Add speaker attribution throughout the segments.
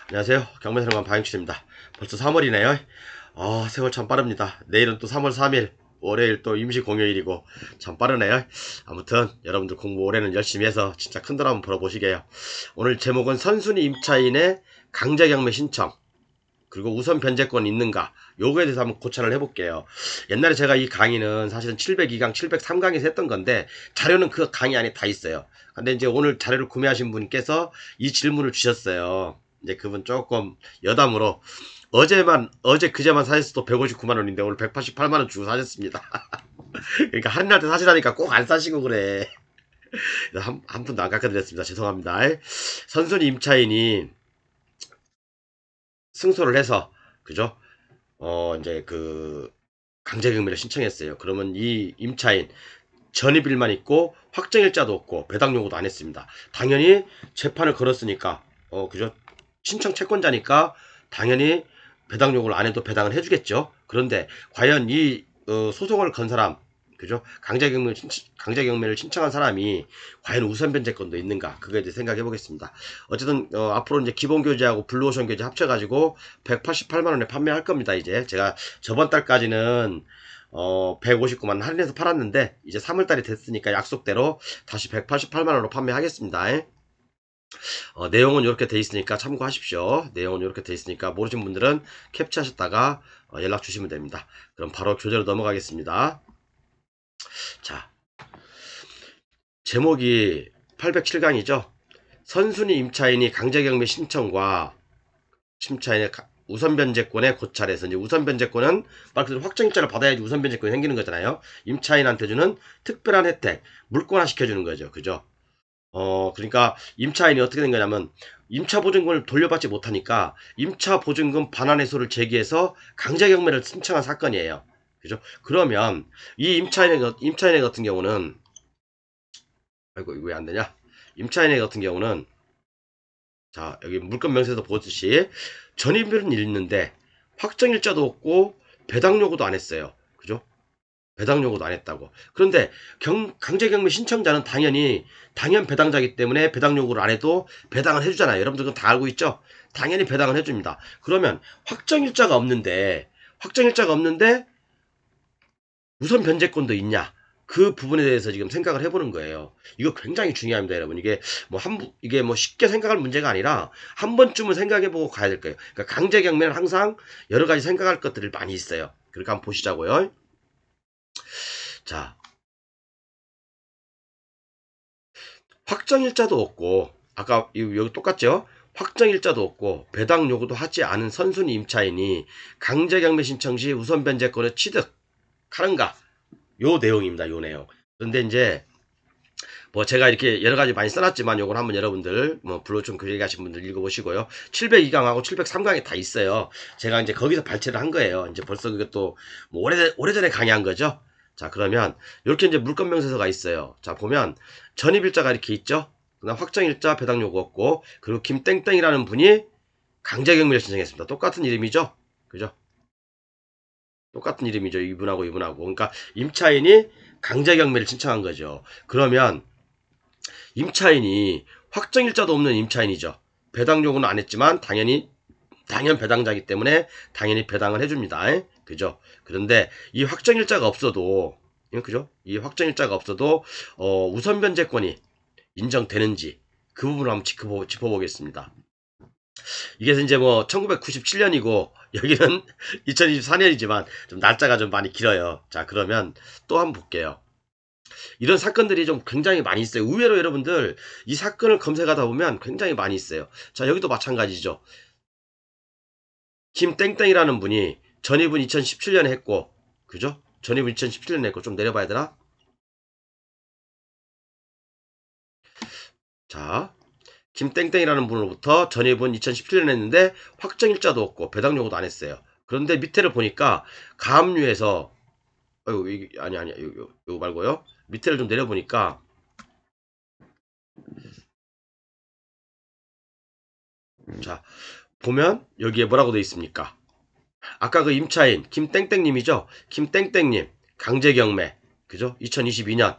Speaker 1: 안녕하세요. 경매사령관 박영출입니다. 벌써 3월이네요. 세월 참 빠릅니다. 내일은 또 3월 3일, 월요일 또 임시 공휴일이고 참 빠르네요. 아무튼 여러분들 공부 올해는 열심히 해서 진짜 큰돈 한번 벌어보시게요. 오늘 제목은 선순위 임차인의 강제경매 신청 그리고 우선 변제권 있는가 요거에 대해서 한번 고찰을 해볼게요. 옛날에 제가 이 강의는 사실은 702강, 703강에서 했던 건데 자료는 그 강의 안에 다 있어요. 근데 이제 오늘 자료를 구매하신 분께서 이 질문을 주셨어요. 이제 그분 조금 여담으로 어제 그제만 사셨어도 159만 원인데 오늘 188만 원 주고 사셨습니다. 그러니까 할인할 때 사시라니까 꼭 안 사시고 그래. 한 푼도 안 깎아드렸습니다. 죄송합니다. 선순위 임차인이 승소를 해서 그죠? 이제 그 강제경매를 신청했어요. 그러면 이 임차인 전입일만 있고 확정일자도 없고 배당 요구도 안 했습니다. 당연히 재판을 걸었으니까 그죠? 신청 채권자니까 당연히 배당 요구를 안 해도 배당을 해주겠죠. 그런데 과연 이 소송을 건 사람 그죠? 강제경매를 신청한 사람이 과연 우선 변제권도 있는가? 그거에 대해 생각해 보겠습니다. 어쨌든 앞으로 이제 기본 교재하고 블루오션 교재 합쳐가지고 188만 원에 판매할 겁니다. 이제 제가 저번 달까지는 159만 원 할인해서 팔았는데 이제 3월달이 됐으니까 약속대로 다시 188만 원으로 판매하겠습니다. 내용은 이렇게 돼 있으니까 참고하십시오. 내용은 이렇게 돼 있으니까 모르신 분들은 캡처하셨다가 연락 주시면 됩니다. 그럼 바로 교재로 넘어가겠습니다. 자, 제목이 807강이죠. 선순위 임차인이 강제경매 신청과 임차인의 우선변제권의 고찰에서 이제 우선변제권은 말 그대로 확정일자를 받아야지 우선변제권이 생기는 거잖아요. 임차인한테 주는 특별한 혜택, 물권화 시켜주는 거죠. 그죠? 그러니까 임차인이 어떻게 된 거냐면 임차보증금을 돌려받지 못하니까 임차보증금 반환해소를 제기해서 강제경매를 신청한 사건이에요. 그죠? 그러면 이 임차인의 같은 경우는 아이고 이거 왜 안 되냐? 임차인의 같은 경우는 자 여기 물건 명세에서 보듯이 전입일은 있는데 확정일자도 없고 배당 요구도 안 했어요. 그죠? 배당 요구도 안 했다고. 그런데 강제경매 신청자는 당연 배당자이기 때문에 배당 요구를 안 해도 배당을 해주잖아요. 여러분들 그건 다 알고 있죠? 당연히 배당을 해줍니다. 그러면 확정일자가 없는데 우선 변제권도 있냐? 그 부분에 대해서 지금 생각을 해보는 거예요. 이거 굉장히 중요합니다, 여러분. 이게 뭐 쉽게 생각할 문제가 아니라 한 번쯤은 생각해보고 가야 될 거예요. 그러니까 강제경매는 항상 여러 가지 생각할 것들이 많이 있어요. 그러니까 한번 보시자고요. 자, 확정일자도 없고 아까 여기 똑같죠? 확정일자도 없고 배당 요구도 하지 않은 선순위 임차인이 강제경매 신청 시 우선 변제권을 취득하는가? 요 내용입니다. 요 내용. 그런데 이제 뭐 제가 이렇게 여러 가지 많이 써놨지만 요건 한번 여러분들 뭐 블루오션 교재 가신 분들 읽어보시고요. 702강하고 703강에 다 있어요. 제가 이제 거기서 발췌를 한 거예요. 이제 벌써 그것도 뭐 오래전에 강의한 거죠. 자 그러면 이렇게 이제 물건명세서가 있어요. 자 보면 전입일자가 이렇게 있죠. 그다음 확정일자 배당 요구 없고 그리고 김땡땡이라는 분이 강제경매를 신청했습니다. 똑같은 이름이죠. 그죠? 똑같은 이름이죠. 이분하고. 그러니까 임차인이 강제경매를 신청한 거죠. 그러면 임차인이 확정일자도 없는 임차인이죠. 배당 요구는 안 했지만 당연 배당자이기 때문에 당연히 배당을 해줍니다. 그죠? 그런데 이 확정일자가 없어도 그죠? 이 확정일자가 없어도 우선 변제권이 인정되는지 그 부분을 한번 짚어보겠습니다. 이게 이제 뭐 1997년이고 여기는 2024년이지만 좀 날짜가 좀 많이 길어요. 자 그러면 또 한번 볼게요. 이런 사건들이 좀 굉장히 많이 있어요. 의외로 여러분들 이 사건을 검색하다 보면 굉장히 많이 있어요. 자 여기도 마찬가지죠. 김땡땡이라는 분이 전입은 2017년에 했고 그죠? 전입은 2017년에 했고 좀 내려봐야 되나? 자 김땡땡이라는 분으로부터 전입은 2017년에 했는데 확정일자도 없고 배당 요구도 안 했어요. 그런데 밑에를 보니까 가압류에서 아이고 이게 아니야 이거 말고요. 밑에를 좀 내려보니까 자 보면 여기에 뭐라고 되어 있습니까? 아까 그 임차인 김땡땡님이죠. 김땡땡님 강제경매 그죠? 2022년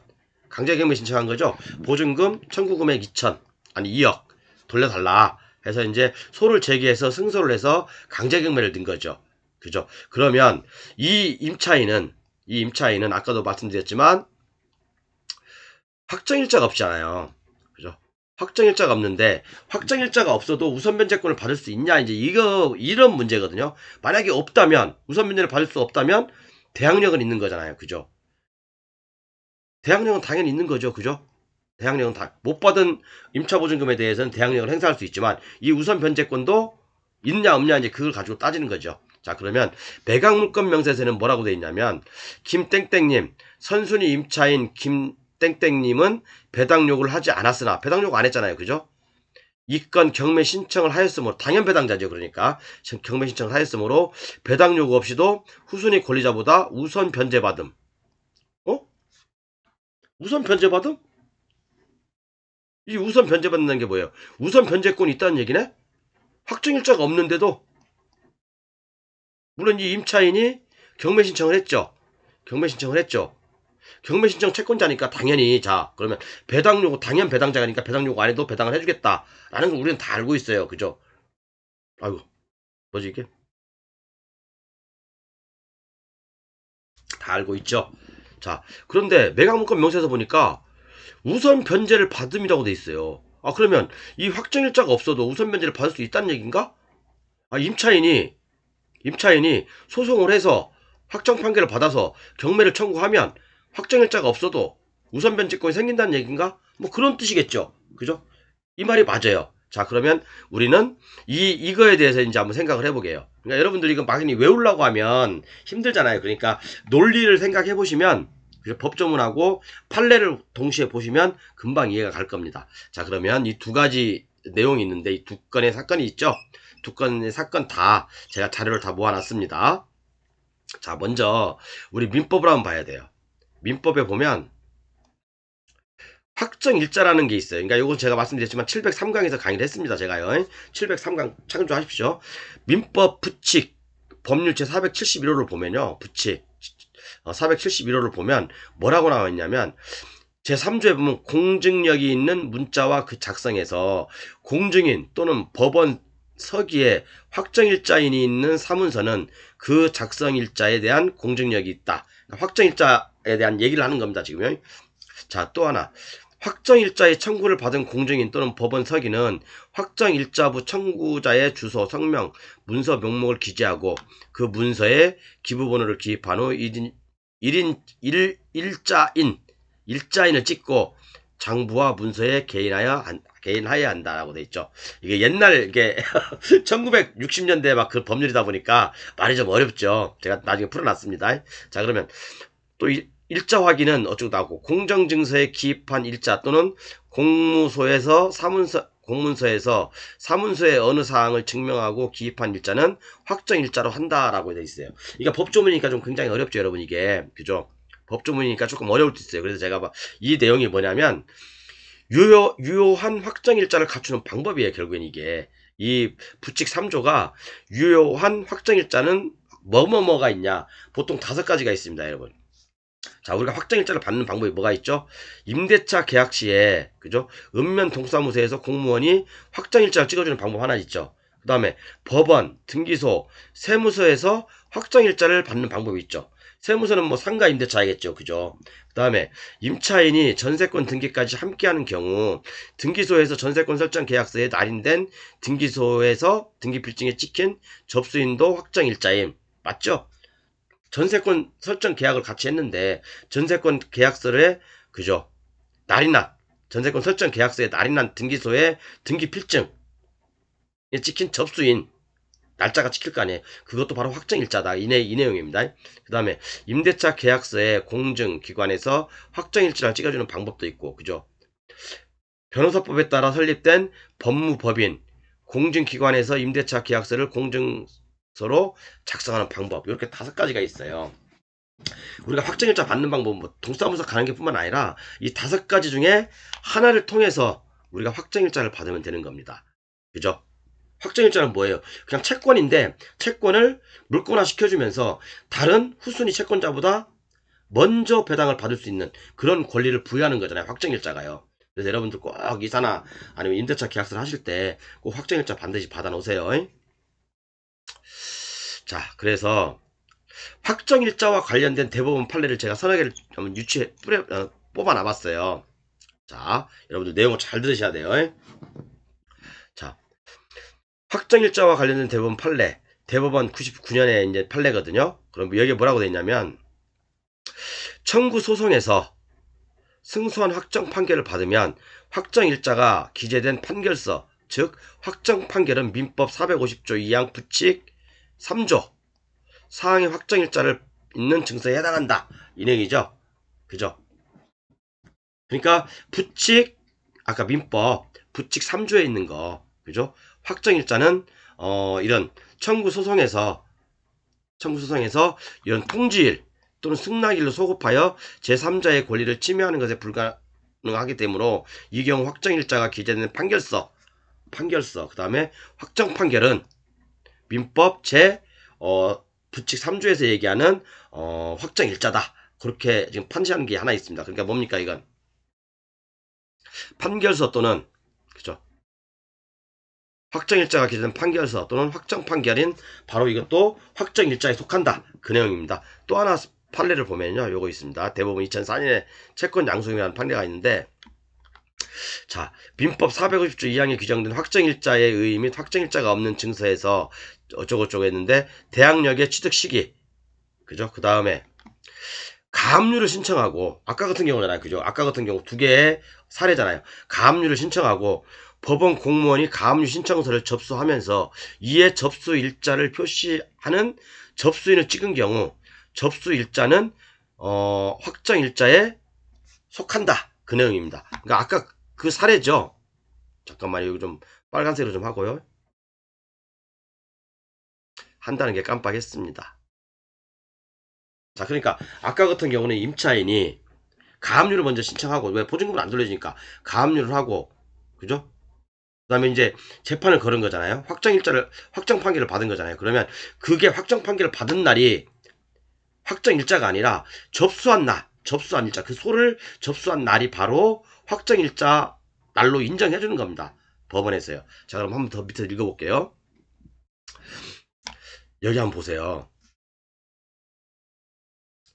Speaker 1: 강제경매 신청한 거죠. 보증금 청구 금액 2천 아니 2억 돌려달라 해서 이제 소를 제기해서 승소를 해서 강제경매를 든 거죠. 그죠? 그러면 이 임차인은 아까도 말씀드렸지만 확정일자가 없잖아요. 그죠? 확정일자가 없는데 확정일자가 없어도 우선변제권을 받을 수 있냐 이제 이런 문제거든요. 만약에 없다면 우선변제를 받을 수 없다면 대항력은 있는 거잖아요. 그죠? 대항력은 당연히 있는 거죠. 그죠? 대항력은 못 받은 임차보증금에 대해서는 대항력을 행사할 수 있지만 이 우선변제권도 있냐 없냐 이제 그걸 가지고 따지는 거죠. 자, 그러면 매각물권 명세서에는 뭐라고 되어 있냐면 김땡땡님 선순위 임차인 김땡땡님은 배당 요구를 하지 않았으나 배당 요구 안 했잖아요. 그죠? 이 건 경매 신청을 하였으므로 당연 배당자죠. 그러니까 경매 신청을 하였으므로 배당 요구 없이도 후순위 권리자보다 우선 변제받음. 어? 우선 변제받음? 이 우선 변제받는다는 게 뭐예요? 우선 변제권이 있다는 얘기네? 확정일자가 없는데도 물론 이 임차인이 경매 신청을 했죠. 경매 신청을 했죠. 경매 신청 채권자니까 당연히 자 그러면 배당 요구 당연 배당자가니까 배당 요구 안 해도 배당을 해주겠다라는 걸 우리는 다 알고 있어요. 그죠? 아이고 뭐지 이게? 다 알고 있죠. 자 그런데 매각문건 명세서 보니까 우선 변제를 받음이라고 돼 있어요. 아 그러면 이 확정일자가 없어도 우선 변제를 받을 수 있다는 얘기인가? 아 임차인이 소송을 해서 확정 판결을 받아서 경매를 청구하면 확정일자가 없어도 우선 변제권이 생긴다는 얘기인가? 뭐 그런 뜻이겠죠. 그죠? 이 말이 맞아요. 자, 그러면 우리는 이거에 대해서 이제 한번 생각을 해보게요. 그러니까 여러분들 이거 막연히 외우려고 하면 힘들잖아요. 그러니까 논리를 생각해 보시면 법조문하고 판례를 동시에 보시면 금방 이해가 갈 겁니다. 자, 그러면 이 두 가지 내용이 있는데 이 두 건의 사건이 있죠. 두 건의 사건 다 제가 자료를 다 모아놨습니다. 자, 먼저 우리 민법을 한번 봐야 돼요. 민법에 보면 확정일자라는 게 있어요. 그러니까 이건 제가 말씀드렸지만 703강에서 강의를 했습니다. 제가요. 703강 참조하십시오. 민법 부칙 법률 제 471호를 보면요. 부칙 471호를 보면 뭐라고 나와 있냐면 제3조에 보면 공증력이 있는 문자와 그 작성에서 공증인 또는 법원 서기에 확정일자인이 있는 사문서는 그 작성일자에 대한 공증력이 있다. 확정일자에 대한 얘기를 하는 겁니다. 지금요. 자, 또 하나. 확정일자의 청구를 받은 공증인 또는 법원 서기는 확정일자부 청구자의 주소, 성명, 문서 명목을 기재하고 그 문서에 기부번호를 기입한 후 일자인을 찍고 장부와 문서에 개인하여야 한다라고 돼 있죠. 이게 옛날 이게 1960년대 막 그 법률이다 보니까 말이 좀 어렵죠. 제가 나중에 풀어놨습니다. 자, 그러면 또 일자 확인은 어쩌고 나고 공정증서에 기입한 일자 또는 공문서에서 사문서의 어느 사항을 증명하고 기입한 일자는 확정일자로 한다라고 되어 있어요. 그러니까 법조문이니까 좀 굉장히 어렵죠, 여러분 이게. 그죠? 법조문이니까 조금 어려울 수 있어요. 그래서 제가 이 내용이 뭐냐면 유효한 확정일자를 갖추는 방법이에요. 결국엔 이게 이 부칙 3조가 유효한 확정일자는 뭐뭐뭐가 있냐 보통 5가지가 있습니다, 여러분. 자, 우리가 확정일자를 받는 방법이 뭐가 있죠? 임대차 계약 시에, 그죠? 읍면 동사무소에서 공무원이 확정일자를 찍어주는 방법 하나 있죠. 그 다음에 법원, 등기소, 세무서에서 확정일자를 받는 방법이 있죠. 세무서는 뭐 상가 임대차이겠죠. 그죠? 그 다음에 임차인이 전세권 등기까지 함께하는 경우 등기소에서 전세권 설정 계약서에 날인된 등기소에서 등기필증에 찍힌 접수인도 확정일자임. 맞죠? 전세권 설정 계약을 같이 했는데 전세권 계약서를 그죠 날인한 전세권 설정 계약서에 날인한 등기소에 등기필증에 찍힌 접수인 날짜가 찍힐 거 아니에요. 그것도 바로 확정일자다. 이 내용입니다. 그 다음에 임대차 계약서에 공증기관에서 확정일자를 찍어주는 방법도 있고 그죠. 변호사법에 따라 설립된 법무법인 공증기관에서 임대차 계약서를 공증서로 작성하는 방법 이렇게 5가지가 있어요. 우리가 확정일자 받는 방법은 뭐 동사무소 가는 게 뿐만 아니라 이 5가지 중에 하나를 통해서 우리가 확정일자를 받으면 되는 겁니다. 그죠? 확정일자는 뭐예요? 그냥 채권인데 채권을 물권화 시켜주면서 다른 후순위 채권자보다 먼저 배당을 받을 수 있는 그런 권리를 부여하는 거잖아요. 확정일자가요. 그래서 여러분들 꼭 이사나 아니면 임대차 계약서를 하실 때 꼭 확정일자 반드시 받아 놓으세요. 자, 그래서 확정일자와 관련된 대법원 판례를 제가 서너 개를 좀 뽑아 놔봤어요. 자, 여러분들 내용을 잘 들으셔야 돼요. 자, 확정일자와 관련된 대법원 판례. 대법원 99년에 이제 판례거든요. 그럼 여기에 뭐라고 돼 있냐면, 청구 소송에서 승소한 확정 판결을 받으면 확정일자가 기재된 판결서, 즉 확정 판결은 민법 450조 2항 부칙 3조 사항의 확정일자를 있는 증서에 해당한다. 이 내용이죠. 그죠? 그러니까 부칙, 아까 민법 부칙 3조에 있는 거, 그죠? 확정일자는 이런 청구 소송에서 이런 통지일 또는 승낙일로 소급하여 제3자의 권리를 침해하는 것에 불가능하기 되므로 이 경우 확정일자가 기재된 판결서, 그 다음에 확정 판결은 민법 부칙 3조에서 얘기하는 확정일자다. 그렇게 지금 판시하는 게 하나 있습니다. 그러니까 뭡니까 이건? 판결서 또는, 그죠? 확정일자가 기재된 판결서 또는 확정 판결인 바로 이것도 확정일자에 속한다. 그 내용입니다. 또 하나 판례를 보면요. 요거 있습니다. 대법원 2004년에 채권 양수임이라는 판례가 있는데, 자, 민법 450조 2항에 규정된 확정일자의 의의 및 확정일자가 없는 증서에서 어쩌고저쩌고 했는데, 대항력의 취득 시기, 그죠? 그 다음에 가압류를 신청하고, 아까 같은 경우잖아요. 그죠? 아까 같은 경우 두 개의 사례잖아요. 가압류를 신청하고 법원 공무원이 가압류 신청서를 접수하면서 이에 접수 일자를 표시하는 접수인을 찍은 경우 접수 일자는 확정 일자에 속한다. 그 내용입니다. 그러니까 아까 그 사례죠. 잠깐만요. 여기 좀 빨간색으로 좀 하고요. 한다는 게 깜빡했습니다. 자, 그러니까 아까 같은 경우는 임차인이 가압류를 먼저 신청하고, 왜 보증금을 안 돌려주니까 가압류를 하고, 그죠? 그 다음에 이제 재판을 걸은 거잖아요. 확정 판결을 받은 거잖아요. 그러면 그게 확정 판결을 받은 날이 확정 일자가 아니라 접수한 일자, 그 소를 접수한 날이 바로 확정 일자 날로 인정해 주는 겁니다. 법원에서요. 자, 그럼 한번 더 밑에 읽어볼게요. 여기 한번 보세요.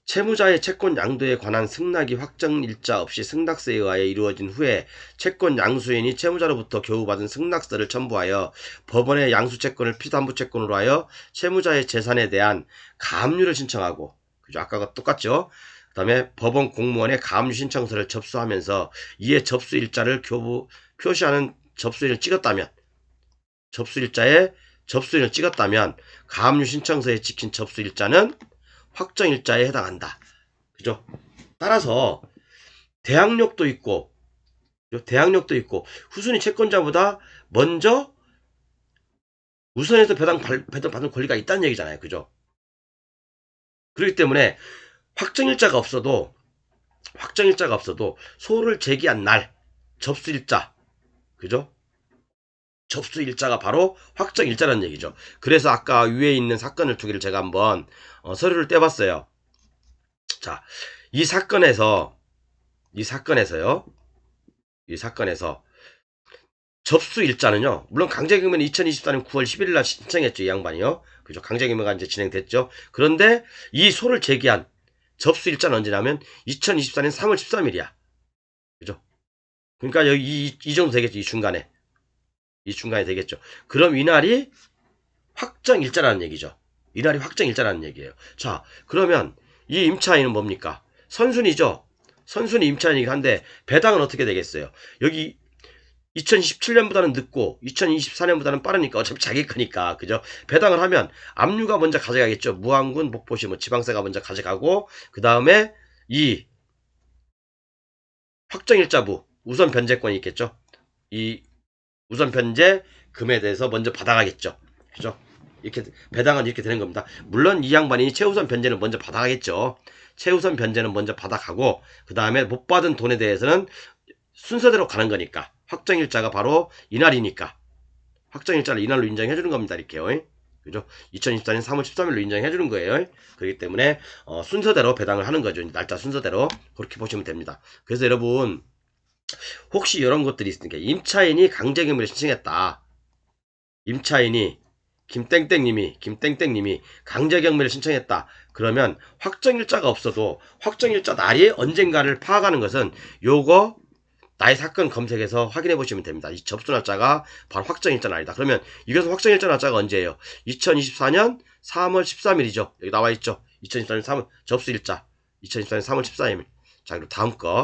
Speaker 1: 채무자의 채권 양도에 관한 승낙이 확정 일자 없이 승낙서에 의하여 이루어진 후에 채권 양수인이 채무자로부터 교부받은 승낙서를 첨부하여 법원의 양수채권을 피담보채권으로 하여 채무자의 재산에 대한 가압류를 신청하고, 그죠? 아까가 똑같죠? 그 다음에 법원 공무원의 가압류 신청서를 접수하면서 이에 접수 일자를 표시하는 접수인을 찍었다면, 가압류 신청서에 찍힌 접수 일자는 확정일자에 해당한다. 그죠? 따라서 대항력도 있고 후순위 채권자보다 먼저 우선해서 배당받는 권리가 있다는 얘기잖아요. 그죠? 그렇기 때문에 확정일자가 없어도 소를 제기한 날 접수일자, 그죠? 접수일자가 바로 확정일자라는 얘기죠. 그래서 아까 위에 있는 사건을 두 개를 제가 한번 서류를 떼봤어요. 자, 이 사건에서요. 접수일자는요. 물론 강제금은 2024년 9월 11일 날 신청했죠. 이 양반이요. 그죠? 강제금융가 이제 진행됐죠. 그런데 이 소를 제기한 접수일자는 언제냐면 2024년 3월 13일이야. 그죠? 그러니까 여기 이 정도 되겠죠. 이 중간에 되겠죠. 그럼 이날이 확정일자라는 얘기죠. 이날이 확정일자라는 얘기예요. 자, 그러면 이 임차인은 뭡니까? 선순위죠. 선순위 임차인이긴 한데 배당은 어떻게 되겠어요? 여기 2027년보다는 늦고 2024년보다는 빠르니까 어차피 자기 거니까, 그죠? 배당을 하면 압류가 먼저 가져가겠죠. 무안군, 목포시, 지방세가 먼저 가져가고, 그 다음에 이 확정일자부 우선 변제권이 있겠죠. 이 우선 변제금에 대해서 먼저 받아가겠죠. 그죠? 이렇게 배당은 이렇게 되는 겁니다. 물론 이 양반이 최우선 변제는 먼저 받아가겠죠. 최우선 변제는 먼저 받아가고, 그 다음에 못 받은 돈에 대해서는 순서대로 가는 거니까, 확정일자가 바로 이날이니까 확정일자를 이날로 인정해 주는 겁니다. 이렇게요. 그죠? 2024년 3월 13일로 인정해 주는 거예요. 그렇기 때문에 순서대로 배당을 하는 거죠. 날짜 순서대로 그렇게 보시면 됩니다. 그래서 여러분, 혹시 이런 것들이 있으니까 임차인이 강제경매를 신청했다. 임차인이 김땡땡님이 강제경매를 신청했다. 그러면 확정일자가 없어도 확정일자 날이 언젠가를 파악하는 것은 요거 나의 사건 검색해서 확인해 보시면 됩니다. 이 접수 날짜가 바로 확정일자 날이다. 그러면 이것은 확정일자 날짜가 언제예요? 2024년 3월 13일이죠. 여기 나와 있죠. 2024년 3월 접수일자 2024년 3월 14일. 자, 그리고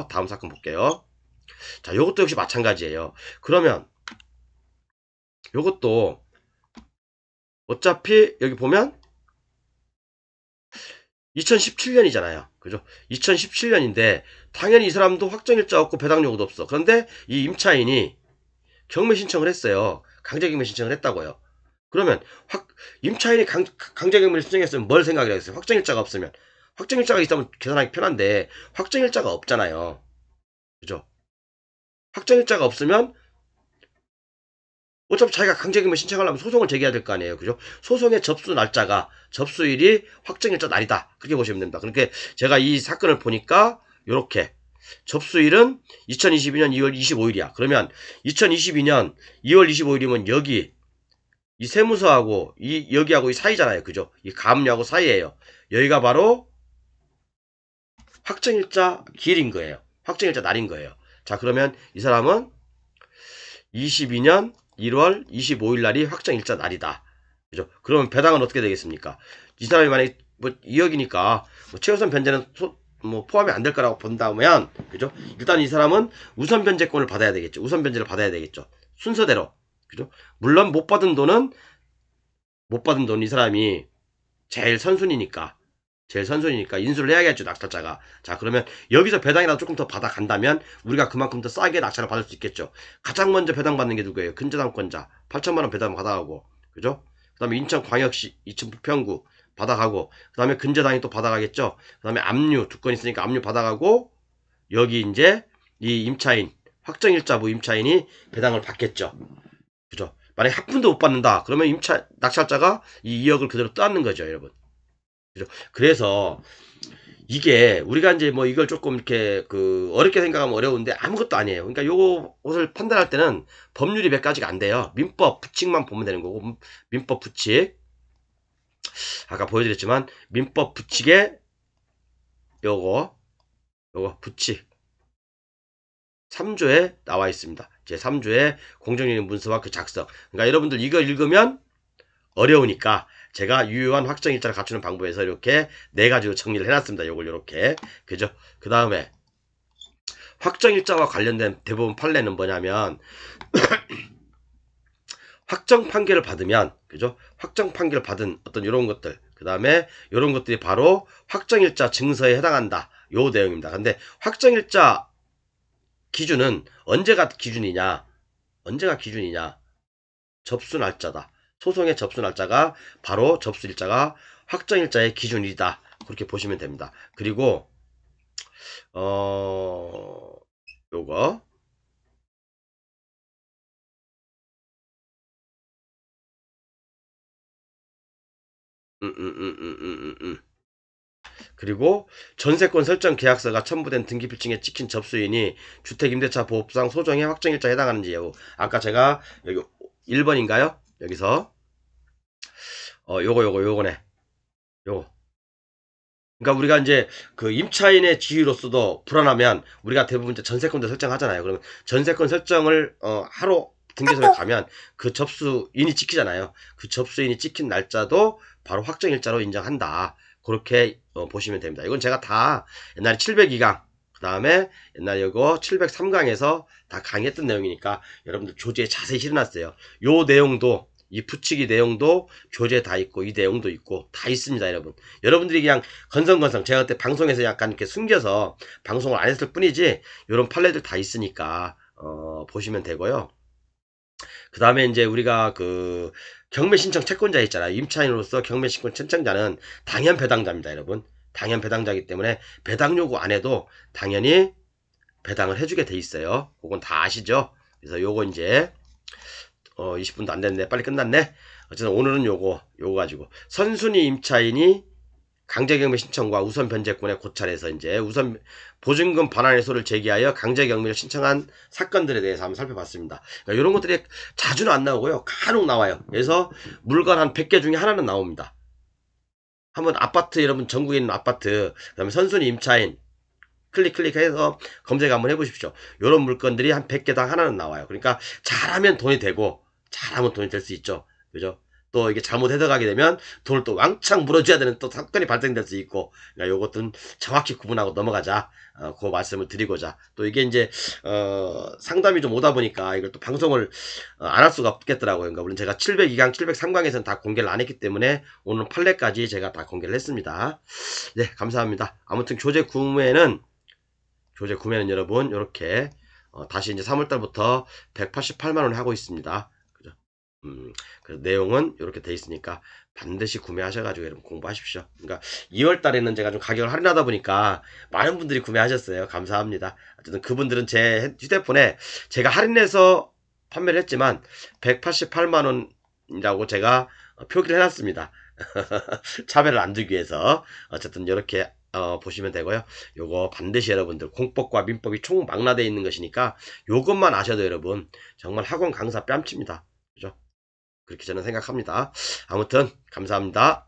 Speaker 1: 다음 사건 볼게요. 자, 요것도 역시 마찬가지예요. 그러면 요것도 어차피 여기 보면 2017년이잖아요. 그죠? 2017년인데 당연히 이 사람도 확정일자 없고 배당 요구도 없어. 그런데 이 임차인이 경매 신청을 했어요. 강제경매 신청을 했다고요. 그러면 임차인이 강제경매를 신청했으면 뭘 생각을 하겠어요? 확정일자가 없으면. 확정일자가 있으면 계산하기 편한데 확정일자가 없잖아요. 그죠? 확정일자가 없으면 어차피 자기가 강제경매 신청하려면 소송을 제기해야 될 거 아니에요. 그죠? 소송의 접수 날짜가 접수일이 확정일자 날이다. 그렇게 보시면 됩니다. 그렇게 제가 이 사건을 보니까 이렇게 접수일은 2022년 2월 25일이야. 그러면 2022년 2월 25일이면 여기 이 세무서하고 여기하고 이 사이잖아요. 그죠? 이 가압류하고 사이예요. 여기가 바로 확정일자 기일인 거예요. 확정일자 날인 거예요. 자, 그러면 이 사람은 22년 1월 25일 날이 확정일자 날이다. 그죠? 그러면 배당은 어떻게 되겠습니까? 이 사람이 만약에 뭐 2억이니까 뭐 최우선 변제는 뭐 포함이 안 될 거라고 본다면, 그죠? 일단 이 사람은 우선 변제권을 받아야 되겠죠. 우선 변제를 받아야 되겠죠. 순서대로. 그죠? 물론 못 받은 돈 이 사람이 제일 선순위니까 인수를 해야겠죠, 낙찰자가. 자, 그러면 여기서 배당이라도 조금 더 받아간다면 우리가 그만큼 더 싸게 낙찰을 받을 수 있겠죠. 가장 먼저 배당받는 게 누구예요? 근저당권자 8천만원 배당 받아가고, 그죠? 그 다음에 인천광역시 이천부평구 받아가고, 그 다음에 근저당이 또 받아가겠죠. 그 다음에 압류 두 건 있으니까 압류 받아가고, 여기 이제 이 임차인 확정일자부 임차인이 배당을 받겠죠. 그죠? 만약에 한 푼도 못 받는다 그러면 낙찰자가 이 2억을 그대로 떠안는 거죠, 여러분. 그죠? 그래서 이게 우리가 이제 뭐 이걸 조금 이렇게 어렵게 생각하면 어려운데 아무것도 아니에요. 그러니까 요것을 판단할 때는 법률이 몇 가지가 안 돼요. 민법 부칙만 보면 되는 거고, 민법 부칙 아까 보여드렸지만 민법 부칙에 요거 부칙 3조에 나와 있습니다. 제 3조에 공정유인 문서와 그 작성. 그러니까 여러분들 이거 읽으면 어려우니까 제가 유효한 확정일자를 갖추는 방법에서 이렇게 네 가지로 정리를 해놨습니다. 요걸 이렇게. 그죠? 그 다음에 확정일자와 관련된 대부분 판례는 뭐냐면 확정 판결을 받으면, 그죠? 확정 판결을 받은 어떤 이런 것들, 그 다음에 이런 것들이 바로 확정일자 증서에 해당한다. 요 내용입니다. 근데 확정일자 기준은 언제가 기준이냐? 접수 날짜다. 소송의 접수 날짜가 바로 접수일자가 확정일자의 기준이다. 그렇게 보시면 됩니다. 그리고 요거 그리고 전세권 설정 계약서가 첨부된 등기필증에 찍힌 접수인이 주택임대차 보호법상 소정의 확정일자에 해당하는지 여부. 아까 제가 여기 1번인가요? 여기서 요거네. 요거. 그러니까 우리가 이제 그 임차인의 지위로서도 불안하면 우리가 대부분 이제 전세권도 설정하잖아요. 그러면 전세권 설정을 하러 등기소에 가면 그 접수인이 찍히잖아요. 그 접수인이 찍힌 날짜도 바로 확정일자로 인정한다. 그렇게 보시면 됩니다. 이건 제가 다 옛날에 702강 그 다음에 옛날에 이거 703강에서 다 강의했던 내용이니까 여러분들 교재에 자세히 실어놨어요. 요 내용도 이 부칙이 내용도 교재에 다 있고 이 내용도 있고 다 있습니다, 여러분. 여러분들이 그냥 건성건성 제가 그때 방송에서 약간 이렇게 숨겨서 방송을 안 했을 뿐이지 이런 판례들 다 있으니까 보시면 되고요. 그 다음에 이제 우리가 경매 신청 채권자 있잖아요. 임차인으로서 경매 신청 신청자는 당연 배당자입니다, 여러분. 당연 배당자이기 때문에 배당 요구 안 해도 당연히 배당을 해주게 돼 있어요. 그건 다 아시죠? 그래서 요거 이제 20분도 안 됐네. 빨리 끝났네. 어쨌든 오늘은 요거 가지고 선순위 임차인이 강제경매 신청과 우선 변제권의 고찰에서 이제 우선 보증금 반환 해소를 제기하여 강제경매를 신청한 사건들에 대해서 한번 살펴봤습니다. 그러니까 이런 것들이 자주는 안 나오고요. 간혹 나와요. 그래서 물건 한 100개 중에 하나는 나옵니다. 한번 아파트, 여러분 전국에 있는 아파트, 그다음에 선순위 임차인 클릭해서 검색 한번 해보십시오. 이런 물건들이 한 100개당 하나는 나와요. 그러니까 잘하면 돈이 되고 잘하면 돈이 될 수 있죠. 그죠? 또 이게 잘못 해석하게 되면 돈을 또 왕창 물어줘야 되는 또 사건이 발생될 수 있고, 그러니까 요것들은 정확히 구분하고 넘어가자. 그 말씀을 드리고자. 또 이게 이제 상담이 좀 오다 보니까 이걸 또 방송을 안 할 수가 없겠더라고요. 그러니까 물론 제가 702강, 703강에서는 다 공개를 안 했기 때문에 오늘 판례까지 제가 다 공개를 했습니다. 네, 감사합니다. 아무튼 조제 구매는 여러분 이렇게 다시 이제 3월달부터 188만원 하고 있습니다. 그죠? 그래서 내용은 이렇게 돼 있으니까 반드시 구매하셔가지고 여러분 공부하십시오. 그러니까 2월달에는 제가 좀 가격을 할인하다 보니까 많은 분들이 구매하셨어요. 감사합니다. 어쨌든 그분들은 제 휴대폰에 제가 할인해서 판매를 했지만 188만원이라고 제가 표기를 해놨습니다. 차별을 안 두기 위해서. 어쨌든 이렇게 보시면 되고요. 요거 반드시 여러분들 공법과 민법이 총망라되어 있는 것이니까 요것만 아셔도 여러분 정말 학원 강사 뺨칩니다. 그죠? 그렇게 저는 생각합니다. 아무튼 감사합니다.